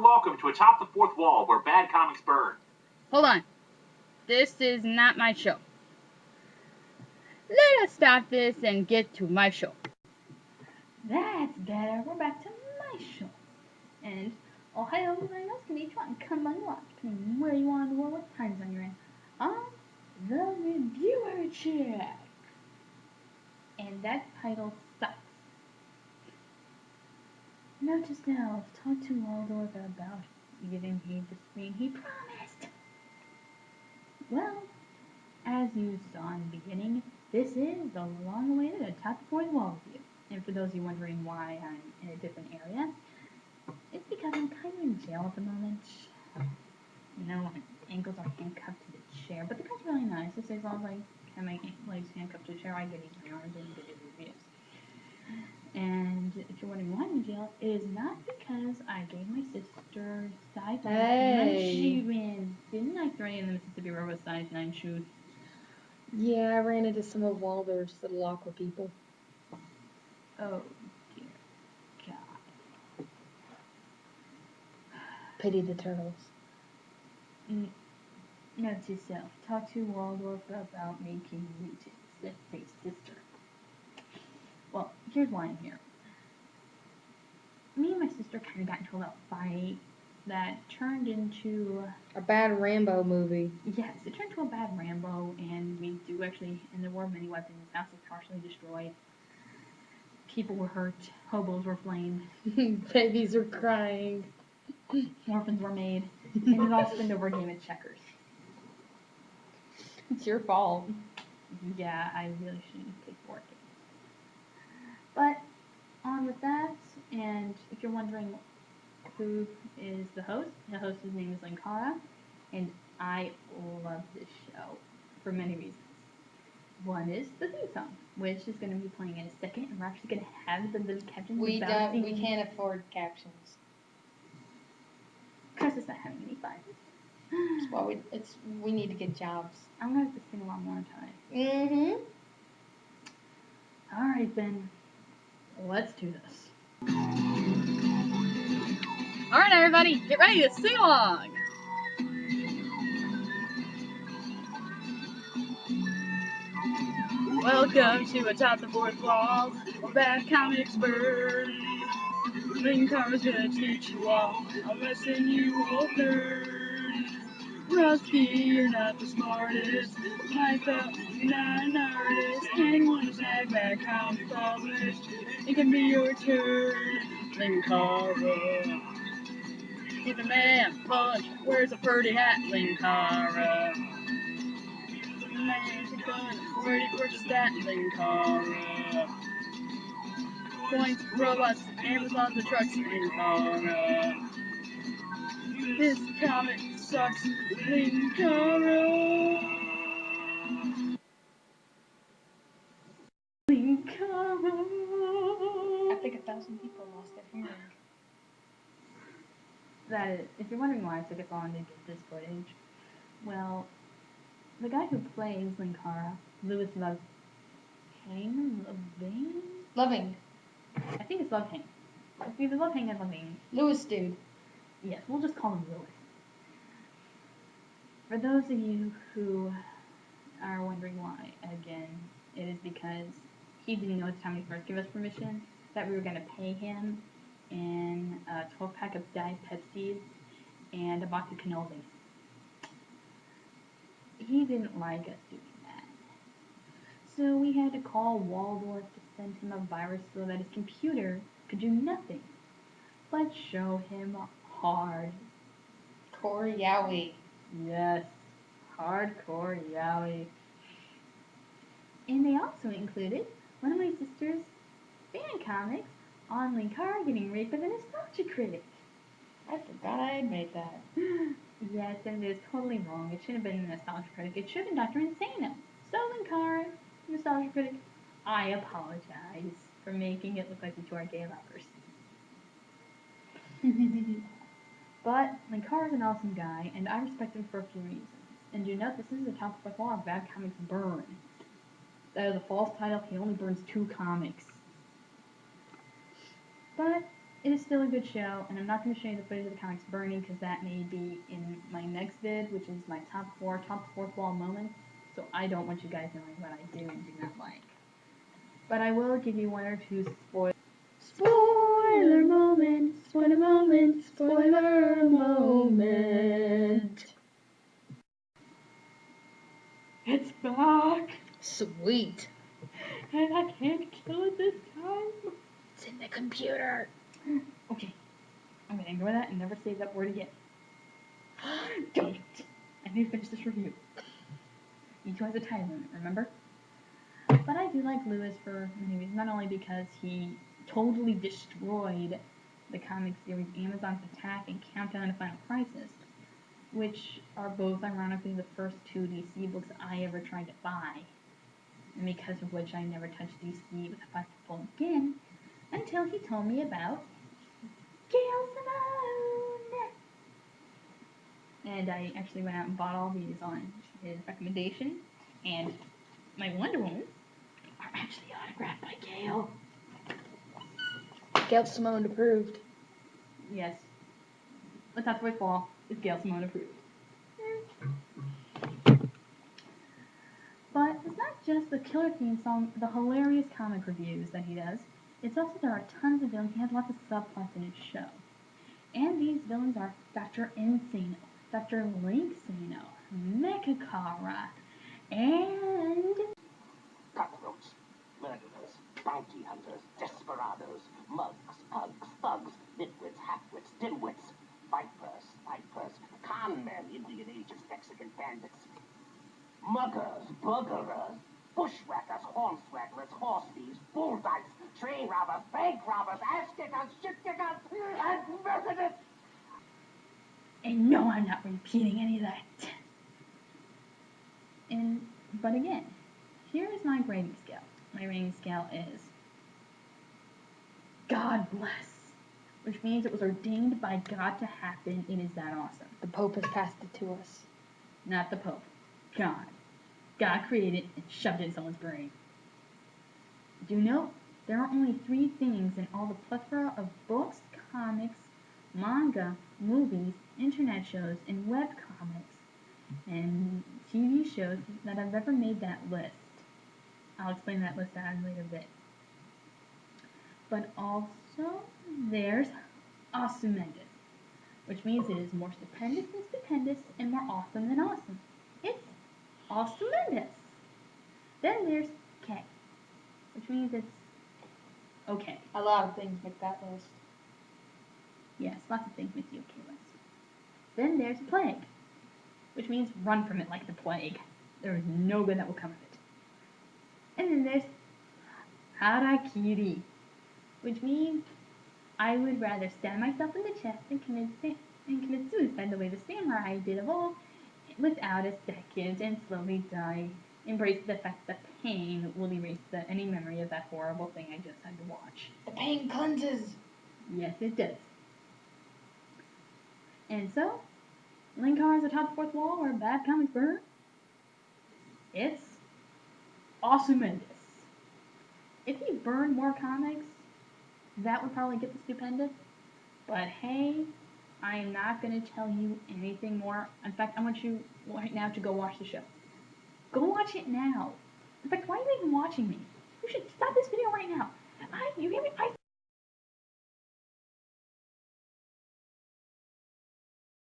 and welcome to Atop the Fourth Wall, where bad comics burn. Hold on. This is not my show. Let us stop this and get to my show. That's better. We're back to my show. And Ohio, else konnichiwa, and konbanwa, depending where you are in the world, what time zone you're in. The Reviewer Check. And that title sucks. Note to self, talk to Waldorf about giving Pete the screen he promised. Well, as you saw in the beginning, this is the long-awaited Atop the Fourth Wall review. And for those of you wondering why I'm in a different area, it's because I'm kind of in jail at the moment. You know, my ankles are handcuffed to the chair, but the guy's really nice. It says, as I have my legs handcuffed to the chair, I get easy arms and get reviews. And if you're wondering why I'm in jail, it is not because I gave my sister size 9 shoes. Didn't I throw in the Mississippi River size 9 shoes? Yeah, I ran into some of Waldorf's little aqua people. Oh, dear God. Pity the turtles. Note to self, talk to Waldorf about making mutants. Let's say sister. Well, here's why I'm here. Me and my sister kind of got into a little fight that turned into a bad Rambo movie. Yes, it turned into a bad Rambo, and we do actually, and there were many weapons. The house was partially destroyed. People were hurt. Hobos were flamed. Babies were crying. Orphans were made. And it all spun over a game of checkers. It's your fault. Yeah, I really shouldn't take for it. But on with that, and if you're wondering who is the host's name is Linkara, and I love this show for many reasons. One is the theme song, which is going to be playing in a second, and we're actually going to have the little captions. We can't afford captions. Chris is not having any fun. Well, we need to get jobs. I'm going to have to sing along one time. Mm-hmm. All right, then. Let's do this. Alright, everybody, get ready to sing along! Welcome to Atop the Fourth Wall, where bad comics burn. Linkara's gonna teach you all a lesson you will learn. Rusty, you're not the smartest. Myself, you're not an artist. Anyone who's had bad comics published, it can be your turn. Linkara. He's a man punch, wears a pretty hat, Linkara. Man's a gun, where do you purchase that, Linkara? Points, robots, Amazons, and trucks, Linkara. This comic sucks, Linkara. Linkara. I think 1,000 people lost their hearing. That, if you're wondering why it took us long to get this footage, well, the guy who plays Linkara, Louis Loving? I think it's Loving. It's either Loving or Loving. Louis dude. Yes, we'll just call him Louis. For those of you who are wondering why, again, it is because he didn't know at the time he first gave us permission that we were going to pay him in a 12-pack of Diet Pepsis and a box of cannolis. He didn't like us doing that. So we had to call Waldorf to send him a virus so that his computer could do nothing but show him hardcore yaoi. Yes, hardcore yaoi. And they also included one of my sister's fan comics on Linkara getting raped by the nostalgia critic. I forgot I had made that. Yes, and it is totally wrong. It shouldn't have been the nostalgia critic. It should have been Dr. Insano. So Linkara, nostalgia critic, I apologize for making it look like the two are gay lovers. But Linkara is an awesome guy, and I respect him for a few reasons. And do note, this is the Atop the Fourth Wall of Bad Comics Burn. That is a false title. He only burns 2 comics. But it is still a good show, and I'm not going to show you the footage of the comics burning because that may be in my next vid, which is my top the fourth wall moments. So I don't want you guys knowing what I do and do not like. But I will give you one or two spoiler moment, spoiler moment, spoiler moment. It's back, Sweet. and I can't kill it this time. It's in the computer. Okay, I'm gonna ignore that and never say that word again. Don't. I need to finish this review. Each has a time limit, remember? But I do like Lewis for many reasons, not only because he totally destroyed the comic series Amazon's Attack and Countdown to Final Crisis, which are both ironically the first two DC books I ever tried to buy, and because of which I never touched DC with a 5-foot pole again until he told me about Gail Simone. And I actually went out and bought all these on his recommendation, and my Wonder Woman are actually autographed by Gail. Gail Simone approved. Yes. Atop the Fourth Wall is Gail Simone approved. But it's not just the killer theme song, the hilarious comic reviews that he does. It's also there are tons of villains. He has lots of subplots in his show. And these villains are Dr. Insano, Dr. Linksano, Mechakara, and Cutthroats, murderers, bounty hunters, desperados, mugs, pugs, thugs, nitwits, halfwits, dimwits, vipers, con men, Indian agents, Mexican bandits, muggers, buggerers, bushwhackers, hornswagglers, horse thieves, bull dykes, train robbers, bank robbers, ass kickers, shit kickers, and murderers. And no, I'm not repeating any of that. But again, here is my grading scale. My rating scale is God bless, which means it was ordained by God to happen. It is that awesome. The Pope has passed it to us. Not the Pope. God. God created it and shoved it in someone's brain. Do note, there are only 3 things in all the plethora of books, comics, manga, movies, internet shows, and webcomics, and TV shows that have ever made that list. I'll explain that list out in a later bit. But also, there's Awesomendous, which means it is more stupendous than stupendous and more awesome than awesome. It's Awesomendous. Then there's K, which means it's okay. A lot of things make that list. Yes, lots of things make the okay list. Then there's Plague, which means run from it like the plague. There is no good that will come of it. And then there's Harakiri, which means I would rather stab myself in the chest and commit suicide the way the samurai did of old, without a second, and slowly die. Embrace the fact that pain will erase any memory of that horrible thing I just had to watch. The pain cleanses. Yes, it does. And so, Linkar's Atop the Fourth Wall, where bad comics burn. It's Awesomendous. If he burned more comics, that would probably get the stupendous. But hey, I am not going to tell you anything more. In fact, I want you right now to go watch the show. Go watch it now. In fact, why are you even watching me? You should stop this video right now. You hear me?